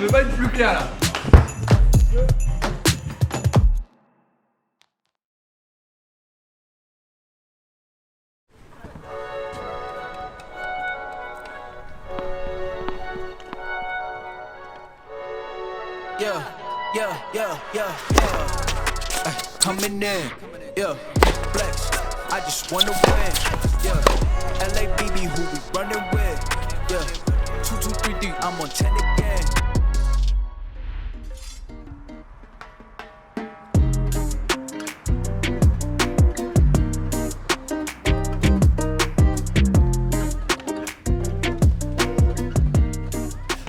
peut pas être plus clair là. Coming in, yeah, flex. I just wanna win, yeah. LABB, who we running with, yeah. 2, 2, 3, 3, I'm on 10 again.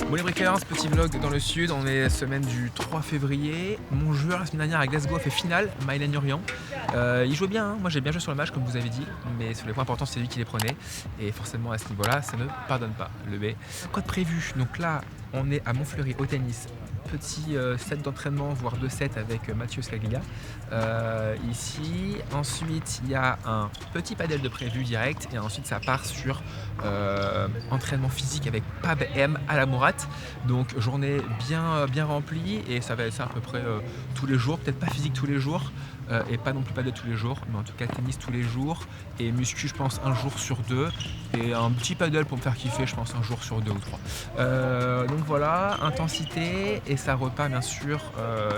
Bon les breakers, petit vlog dans le sud, on est semaine du 3 février. Mon joueur la semaine dernière à Glasgow a fait finale, Mylan Urian. Il jouait bien, hein. Moi j'ai bien joué sur le match comme vous avez dit, mais sur les points importants c'est lui qui les prenait. Et forcément à ce niveau-là, ça ne pardonne pas le B. Quoi de prévu? Donc là, on est à Montfleury au tennis. Petit set d'entraînement, voire 2 sets avec Mathieu Scaglia ici. Ensuite, il y a un petit padel de prévu direct et ensuite ça part sur entraînement physique avec Pab M à la Mourat. Donc journée bien remplie et ça va être ça à peu près tous les jours, peut-être pas physique tous les jours et pas non plus padel tous les jours, mais en tout cas tennis tous les jours et muscu je pense un jour sur 2 et un petit padel pour me faire kiffer je pense un jour sur 2 ou 3. Donc voilà, intensité et ça repart bien sûr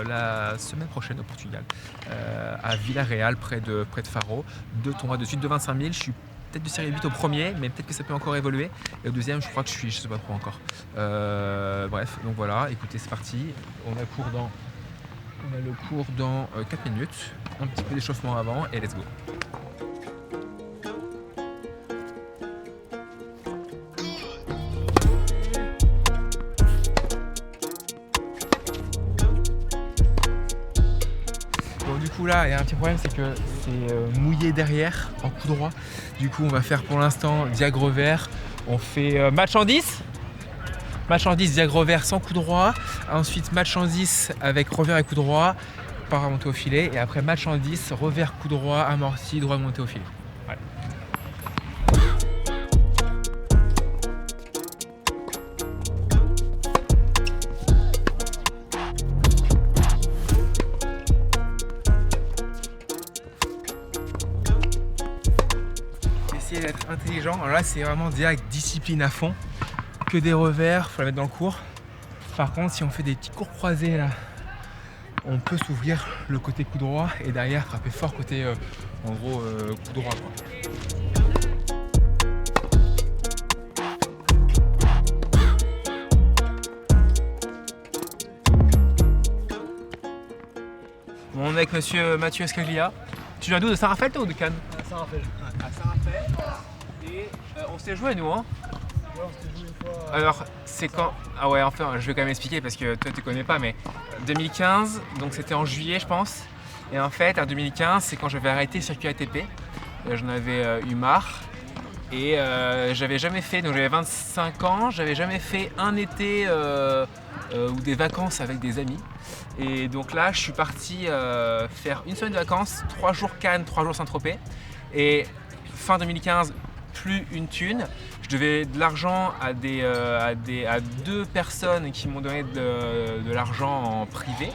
la semaine prochaine au Portugal à Villarreal près de Faro. 2 tournois de suite de 25 000, je suis peut-être de série 8 au premier, mais peut-être que ça peut encore évoluer. Et au deuxième, je crois que je sais pas trop encore. Bref, donc voilà, écoutez, c'est parti. On a le cours dans 4 minutes. Un petit peu d'échauffement avant et let's go. Du coup là, il y a un petit problème, c'est que c'est mouillé derrière en coup droit. Du coup, on va faire pour l'instant diag revers. On fait match en 10. Match en 10, diag revers sans coup droit. Ensuite, match en 10 avec revers et coup droit, par à monter au filet. Et après, match en 10, revers, coup droit, amorti, droit monté au filet. Voilà. Essayer d'être intelligent. Alors là, c'est vraiment direct discipline à fond. Que des revers, faut la mettre dans le court. Par contre, si on fait des petits cours croisés là, on peut s'ouvrir le côté coup droit et derrière frapper fort côté en gros coup droit quoi. Bon, on est avec monsieur Mathieu Scaglia. Tu viens d'où, de Saint-Raphaël toi ou de Cannes? À Saint-Raphaël. À Saint-Raphaël. Et on s'est joué nous hein. Ouais, on s'était joué une fois. Alors, c'est quand? Ah ouais, enfin, je vais quand même expliquer parce que toi tu connais pas, mais 2015, donc c'était en juillet, je pense. Et en fait, en 2015, c'est quand j'avais arrêté le circuit ATP. J'en avais eu marre. Et j'avais jamais fait, donc j'avais 25 ans, j'avais jamais fait un été ou des vacances avec des amis. Et donc là, je suis parti faire une semaine de vacances, 3 jours Cannes, 3 jours Saint-Tropez. Et fin 2015, plus une thune. Je devais de l'argent à 2 personnes qui m'ont donné de l'argent en privé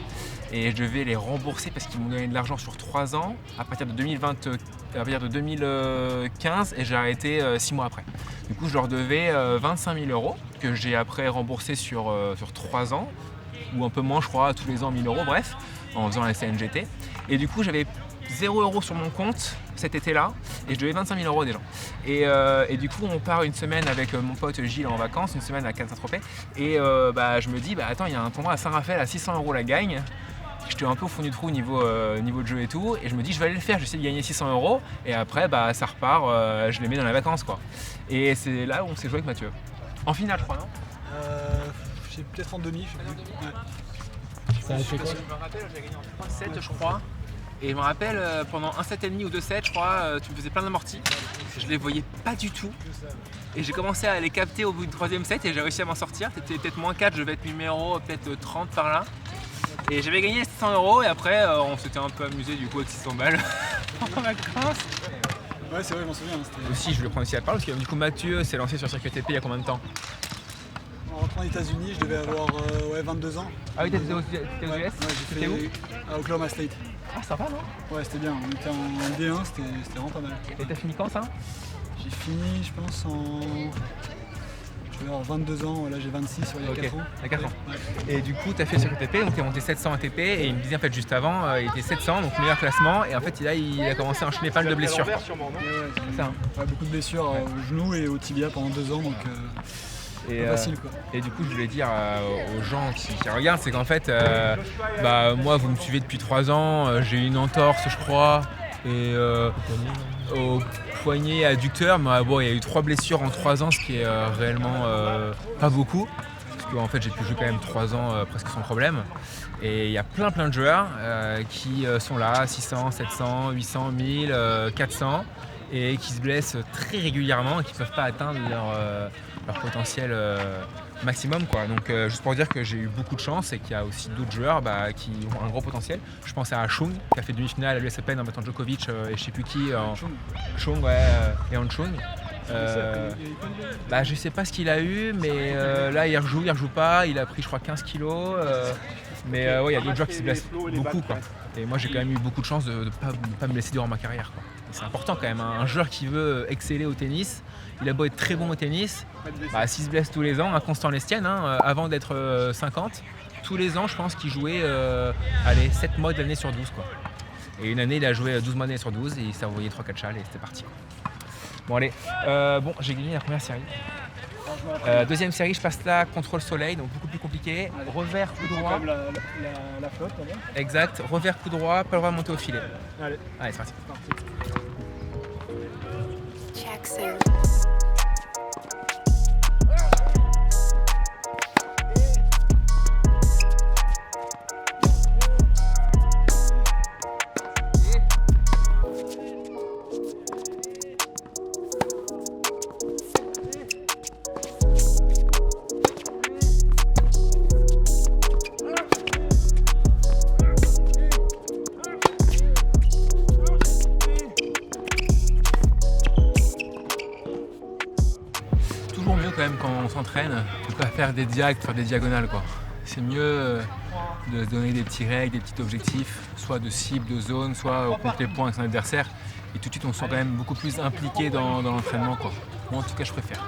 et je devais les rembourser parce qu'ils m'ont donné de l'argent sur 3 ans à partir de 2015 et j'ai arrêté 6 mois après. Du coup, je leur devais 25 000 € que j'ai après remboursé sur 3 ans ou un peu moins, je crois, tous les ans 1 000 €, bref, en faisant la CNGT. Et du coup, j'avais 0 € sur mon compte cet été-là et je devais 25 000 € déjà. Et du coup, on part une semaine avec mon pote Gilles en vacances, une semaine à Cannes Saint-Tropez. Et je me dis, attends, il y a un tournoi à Saint-Raphaël à 600 € la gagne. J'étais un peu au fond du trou niveau de jeu et tout. Et je me dis, je vais aller le faire, j'essaie de gagner 600 €. Et après, ça repart, je les mets dans les vacances quoi. Et c'est là où on s'est joué avec Mathieu. En finale, je crois, non? Je sais peut-être en demi, je sais plus. Ça a fait quoi? Je me rappelle, j'ai gagné en 3-7, je crois. Et je me rappelle, pendant un set et demi ou 2 sets, je crois, tu me faisais plein d'amortis. Je les voyais pas du tout. Et j'ai commencé à les capter au bout du 3e set et j'ai réussi à m'en sortir. C'était peut-être moins 4, je devais être numéro peut-être 30 par là. Et j'avais gagné 600 € et après, on s'était un peu amusé du coup avec 600 balles en vacances. Ouais, c'est vrai, je m'en souviens. Aussi, je voulais prendre aussi la parole parce que du coup, Mathieu s'est lancé sur le circuit ATP il y a combien de temps? En rentrant aux États-Unis, je devais avoir 22 ans. Ah oui, t'étais aux US? Ouais, C'était j'ai où? À Oklahoma State. Ah, sympa, non? Ouais, c'était bien. On était en D1, c'était vraiment pas mal. Et t'as fini quand ça? J'ai fini, je pense, je vais avoir 22 ans, là j'ai 26, il y a 4 ans. Il y a 4 ans. Ouais. Et du coup, tu as fait sur ATP, donc tu es monté 700 ATP, et il me disait en fait juste avant, il était 700, donc meilleur classement, et en fait là il a commencé à enchaîner pas mal de blessures. Ouais, C'est ça, hein. ouais, beaucoup de blessures au genou et au tibia pendant 2 ans, donc Et, pas facile quoi. Et du coup, je voulais dire aux gens qui regardent, c'est qu'en fait, moi vous me suivez depuis 3 ans, j'ai eu une entorse je crois, et au poignet adducteur, mais bon, il y a eu 3 blessures en 3 ans, ce qui est réellement pas beaucoup. Parce qu'en fait j'ai pu jouer quand même 3 ans presque sans problème. Et il y a plein de joueurs qui sont là, 600, 700, 800, 1000, 400, et qui se blessent très régulièrement et qui ne peuvent pas atteindre leur potentiel maximum, quoi. Donc juste pour dire que j'ai eu beaucoup de chance et qu'il y a aussi d'autres joueurs qui ont un gros potentiel. Je pense à Chung qui a fait demi-finale à l'US Open en battant Djokovic et je sais plus qui en Chung, et en Chung. Je sais pas ce qu'il a eu, mais là il rejoue pas, il a pris je crois 15 kilos, mais il y a d'autres joueurs qui se blessent beaucoup, quoi. Et moi j'ai quand même eu beaucoup de chance de pas me blesser durant ma carrière, quoi. Et c'est important quand même, hein. Un joueur qui veut exceller au tennis, il a beau être très bon au tennis, s'il se blesse tous les ans, un Constant Lestienne, avant d'être 50, tous les ans je pense qu'il jouait 7 mois de l'année sur 12, quoi. Et une année il a joué 12 mois de l'année sur 12 et il s'est envoyé 3-4 châles et c'était parti, quoi. Bon allez, j'ai gagné la première série. Deuxième série, je passe là, contrôle soleil, donc beaucoup plus compliqué. Revers coup droit. Comme la flotte, là-bas. Exact, revers coup droit, pas le droit de monter au filet. Allez, Allez, c'est parti. Jackson. Quand on s'entraîne, on peut faire des diagonales, quoi. C'est mieux de se donner des petits règles, des petits objectifs, soit de cible, de zone, soit on compte les points avec son adversaire. Et tout de suite on se sent quand même beaucoup plus impliqué dans l'entraînement, quoi. Moi en tout cas je préfère.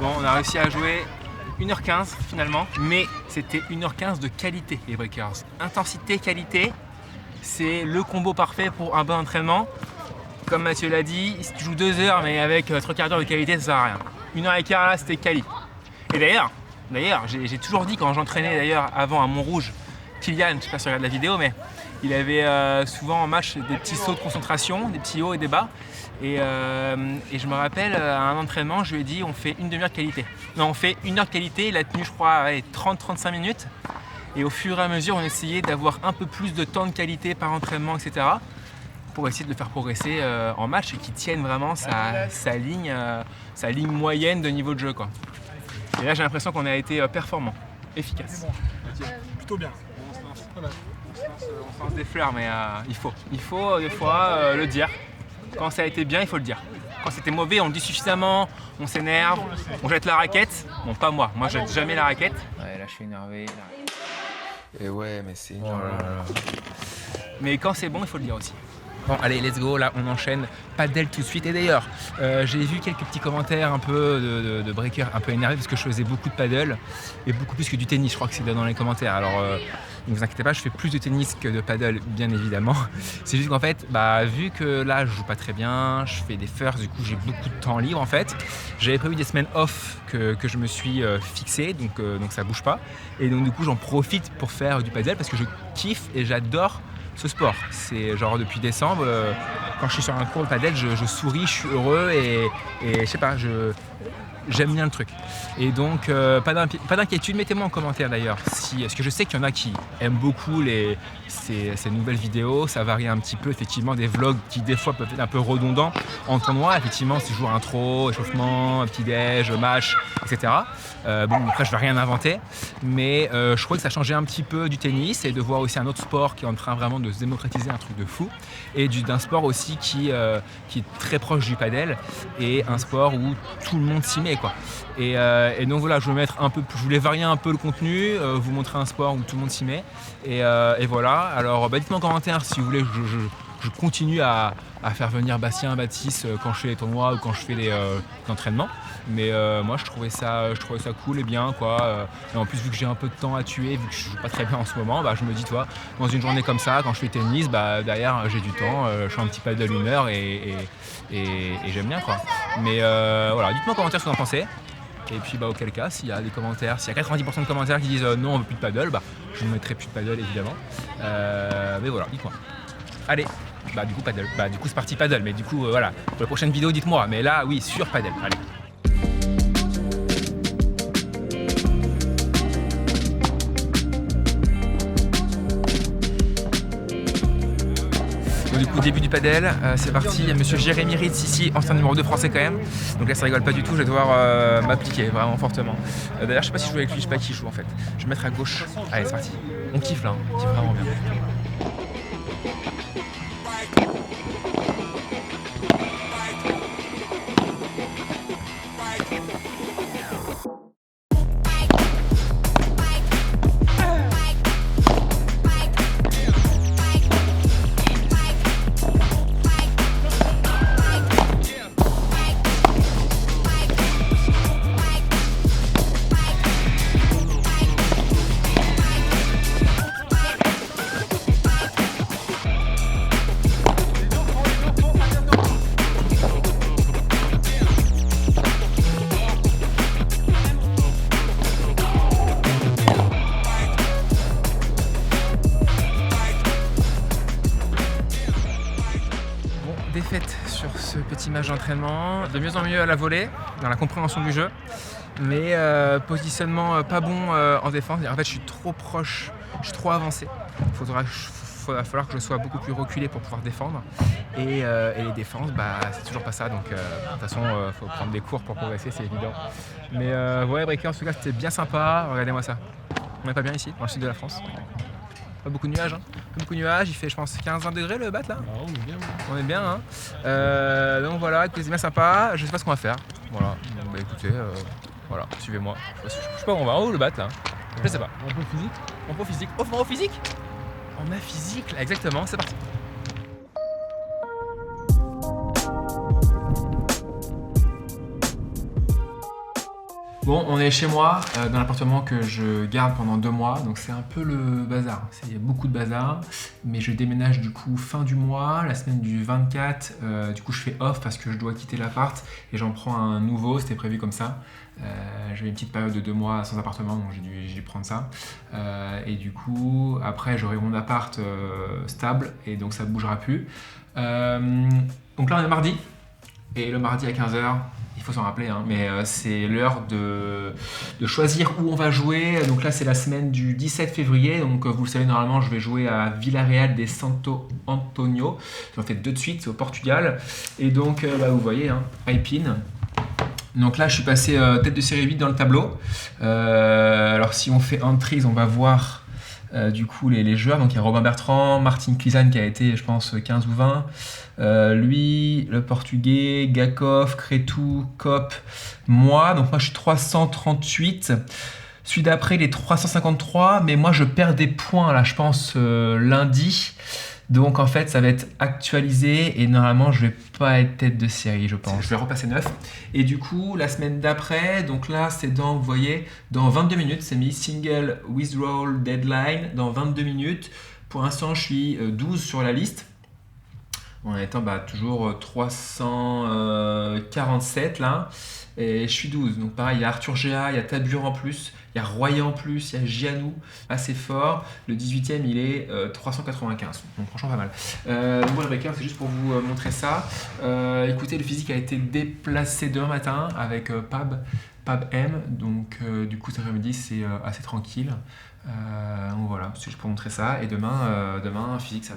Bon, on a réussi à jouer 1h15 finalement, mais c'était 1h15 de qualité les breakers. Intensité, qualité, c'est le combo parfait pour un bon entraînement. Comme Mathieu l'a dit, si tu joues 2 heures mais avec 3/4 d'heure de qualité, ça sert à rien. 1h15 là, c'était quali. Et d'ailleurs, j'ai toujours dit quand j'entraînais d'ailleurs avant à Montrouge, Kylian, je sais pas si tu regardes la vidéo, mais il avait souvent en match des petits sauts de concentration, des petits hauts et des bas. Et je me rappelle à un entraînement, je lui ai dit on fait une demi-heure de qualité. Non, on fait 1 heure de qualité, il a tenu je crois 30-35 minutes. Et au fur et à mesure, on essayait d'avoir un peu plus de temps de qualité par entraînement, etc. pour essayer de le faire progresser en match et qu'il tienne vraiment sa ligne moyenne de niveau de jeu, quoi. Et là, j'ai l'impression qu'on a été performant, efficace. plutôt bien. On se lance des fleurs, mais il faut des fois le dire. Quand ça a été bien, il faut le dire. Quand c'était mauvais, on le dit suffisamment, on s'énerve, on jette la raquette. Bon, pas moi je jette jamais la raquette. Ouais, là je suis énervé. Et ouais, mais c'est Mais quand c'est bon, il faut le dire aussi. Bon, allez, let's go, là on enchaîne, padel tout de suite. Et d'ailleurs, j'ai vu quelques petits commentaires un peu de breakers un peu énervés parce que je faisais beaucoup de paddle et beaucoup plus que du tennis, je crois que c'est dans les commentaires. Alors, ne vous inquiétez pas, je fais plus de tennis que de paddle, bien évidemment. C'est juste qu'en fait, vu que là je joue pas très bien, je fais des firsts, du coup j'ai beaucoup de temps libre en fait. J'avais prévu des semaines off que je me suis fixé, donc ça bouge pas. Et donc du coup j'en profite pour faire du paddle parce que je kiffe et j'adore ce sport. C'est genre depuis décembre, quand je suis sur un cours de padel, je souris, je suis heureux et je sais pas, j'aime bien le truc. Et donc, pas d'inquiétude, mettez-moi en commentaire d'ailleurs. Parce que je sais qu'il y en a qui aiment beaucoup ces nouvelles vidéos. Ça varie un petit peu, effectivement, des vlogs qui des fois peuvent être un peu redondants en tournoi. Effectivement, c'est toujours intro, échauffement, petit-déj, match, etc. Bon, après, je ne vais rien inventer. Mais je crois que ça changeait un petit peu du tennis et de voir aussi un autre sport qui est en train vraiment de se démocratiser, un truc de fou. Et d'un sport aussi qui est très proche du padel et un sport où tout le monde s'y met, quoi. Et donc voilà, je voulais varier un peu le contenu, vous montrer un sport où tout le monde s'y met. Et voilà, alors dites-moi en commentaire si vous voulez que je continue à faire venir Bastien, Baptiste quand je fais les tournois ou quand je fais les entraînements. Mais moi je trouvais ça cool et bien, quoi. Et en plus, vu que j'ai un peu de temps à tuer, vu que je joue pas très bien en ce moment, je me dis, toi, dans une journée comme ça, quand je fais tennis, derrière j'ai du temps, je fais un petit paddle d'une heure et j'aime bien, quoi. Mais voilà, dites-moi en commentaire ce que vous en pensez. Et puis auquel cas, s'il y a des commentaires, s'il y a 90% de commentaires qui disent non, on veut plus de paddle, je ne mettrai plus de paddle, évidemment. Mais voilà, dites-moi. Allez, du coup paddle. Du coup c'est parti paddle, mais du coup voilà, pour la prochaine vidéo, dites-moi. Mais là, oui, sur paddle. Allez. Donc, du coup, début du padel, c'est parti. Il y a monsieur Jérémy Ritz ici, ancien numéro 2 français quand même. Donc là, ça rigole pas du tout, je vais devoir m'appliquer vraiment fortement. D'ailleurs, je sais pas si je joue avec lui, je sais pas qui joue en fait. Je vais me mettre à gauche. Allez, c'est parti. On kiffe là, on kiffe vraiment bien. Défaite sur ce petit match d'entraînement, de mieux en mieux à la volée, dans la compréhension du jeu, mais positionnement pas bon en défense. En fait, je suis trop proche, je suis trop avancé. Il va falloir que je sois beaucoup plus reculé pour pouvoir défendre. Et les défenses, c'est toujours pas ça. Donc, de toute façon, il faut prendre des cours pour progresser, c'est évident. Mais ouais, Breaker, en tout cas, c'était bien sympa. Regardez-moi ça. On n'est pas bien ici, dans le sud de la France. Pas beaucoup de nuages, hein. Pas beaucoup de nuages, il fait je pense 15-20 degrés le bat là. On est bien. On est bien, hein. Donc voilà, écoutez, c'est bien sympa, je sais pas ce qu'on va faire. Voilà, donc écoutez, voilà, suivez-moi. Je sais pas où on va, où le bat là. Je sais pas. Un peu physique. En pro physique. Oh, en physique. En ma physique là, exactement, c'est parti. Bon, on est chez moi, dans l'appartement que je garde pendant 2 mois, donc c'est un peu le bazar. Il y a beaucoup de bazar, mais je déménage du coup fin du mois, la semaine du 24, du coup je fais off parce que je dois quitter l'appart et j'en prends un nouveau, c'était prévu comme ça. J'avais une petite période de 2 mois sans appartement, donc j'ai dû prendre ça. Et du coup, après j'aurai mon appart stable et donc ça ne bougera plus. Donc là on est mardi, et le mardi à 15h, il faut s'en rappeler, hein, mais c'est l'heure de choisir où on va jouer. Donc là, c'est la semaine du 17 février. Donc vous le savez, normalement, je vais jouer à Villarreal de Santo Antonio. J'en fais 2 de suite, c'est au Portugal. Et donc, vous voyez, hein, Ipin. Donc là, je suis passé tête de série 8 dans le tableau. Alors si on fait entries, on va voir du coup les joueurs. Donc il y a Robin Bertrand, Martin Klizan qui a été, je pense, 15 ou 20. Lui, le portugais, Gakov, Cretou, Kopp, moi. Donc moi je suis 338. Celui d'après il est 353, mais moi je perds des points là, je pense lundi. Donc en fait ça va être actualisé et normalement je vais pas être tête de série, je pense. Je vais repasser 9. Et du coup la semaine d'après, donc là c'est vous voyez, dans 22 minutes, c'est mis single withdrawal deadline dans 22 minutes. Pour l'instant je suis 12 sur la liste. En étant toujours 347 là. Et je suis 12. Donc pareil, il y a Arthur Géa, il y a Tabur en plus, il y a Royer en plus, il y a Gianou, assez fort. Le 18e, il est 395. Donc franchement pas mal. Donc voilà, Breaker, c'est juste pour vous montrer ça. Écoutez, le physique a été déplacé demain matin avec Pab M. Donc du coup, cet après-midi, c'est assez tranquille. Donc voilà, c'est juste pour montrer ça. Et demain, physique, ça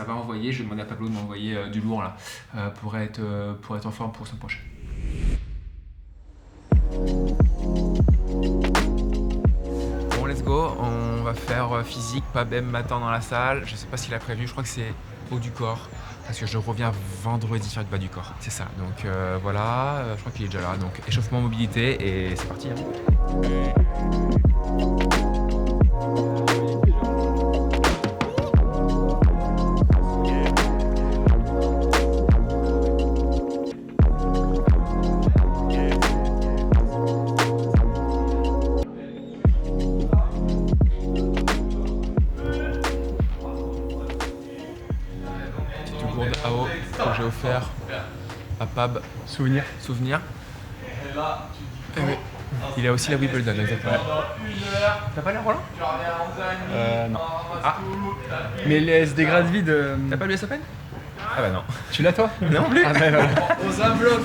va envoyer. Je vais demander à Pablo de m'envoyer du lourd là pour être en forme pour la semaine prochaine. Bon, let's go. On va faire physique, Pab M matin dans la salle. Je sais pas s'il a prévu. Je crois que c'est haut du corps. Parce que je reviens vendredi faire du bas du corps. C'est ça. Donc voilà. Je crois qu'il est déjà là. Donc échauffement, mobilité et c'est parti. Hein. AO que j'ai offert à Pab. Souvenir. Oui. Il a aussi la Wimbledon, exactement. T'as pas l'air Roland? Non. Ah. Mais les SD grade vide. T'as pas le US Open? Ah bah non. Tu l'as toi? Non plus. Ah bah voilà. Dans un bloc,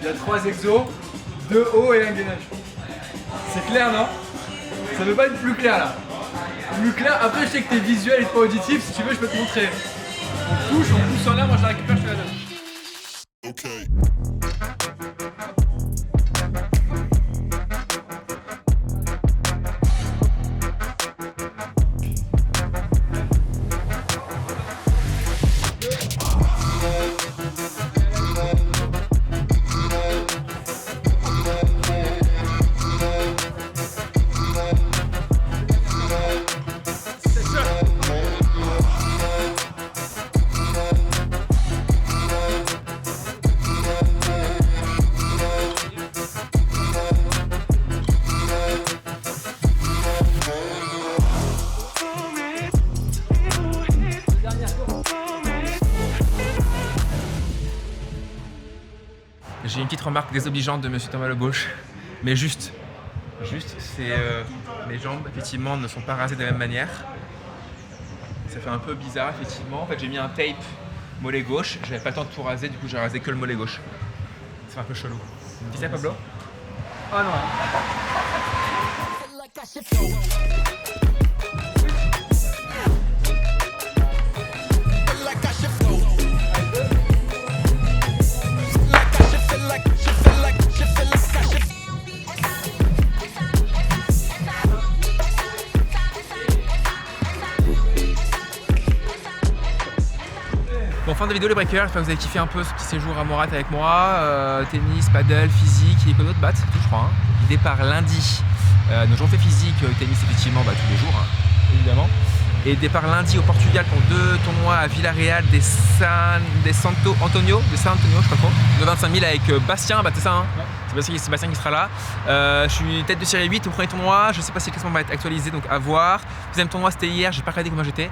il y a 3 exos, 2 hauts et un gainage. C'est clair, non? Ça peut pas être plus clair là. Plus clair, après je sais que t'es visuel et pas auditif, si tu veux je peux te montrer. On pousse en l'air, moi je la récupère, je te la donne. J'ai une petite remarque désobligeante de Monsieur Thomas Lebauche, mais juste, c'est mes jambes effectivement ne sont pas rasées de la même manière. Ça fait un peu bizarre effectivement. En fait, j'ai mis un tape mollet gauche, j'avais pas le temps de tout raser, du coup j'ai rasé que le mollet gauche. C'est un peu chelou. Tu sais Pablo? Ah non. Bon, fin de vidéo les breakers, j'espère que vous avez kiffé un peu ce petit séjour à Morat avec moi. Tennis, paddle, physique, il y a quoi d'autre? Bat, c'est tout je crois. Hein. Départ lundi. Donc j'en fais physique, tennis effectivement tous les jours, hein, évidemment. Et départ lundi au Portugal pour 2 tournois à Villarreal de Santo Antonio, je crois trop, de 25 000 avec Bastien, c'est ça hein ouais. C'est Bastien qui sera là. Je suis tête de série 8 au premier tournoi, je sais pas si le classement va être actualisé, donc à voir. Deuxième tournoi c'était hier, j'ai pas regardé comment j'étais.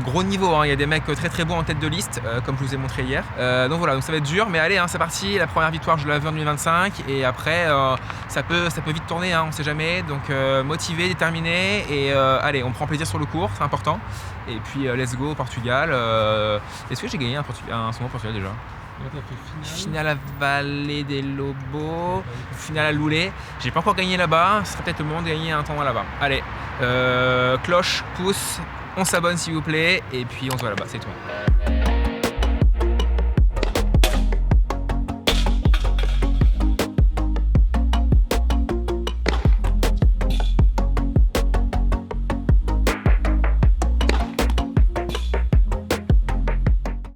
Gros niveau, hein. Il y a des mecs très bons en tête de liste, comme je vous ai montré hier. Donc voilà, donc ça va être dur, mais allez, hein, c'est parti. La première victoire, je la veux en 2025, et après, ça peut vite tourner, hein, on sait jamais. Donc motivé, déterminé, et allez, on prend plaisir sur le cours, c'est important. Et puis let's go au Portugal. Est-ce que j'ai gagné un tournoi au Portugal déjà? Finale à Vallée des Lobos, finale à Loulé. J'ai pas encore gagné là-bas, ce serait peut-être le moment de gagner un tournoi là-bas. Allez, cloche, pouce, on s'abonne s'il vous plaît, et puis on se voit là-bas, c'est tout.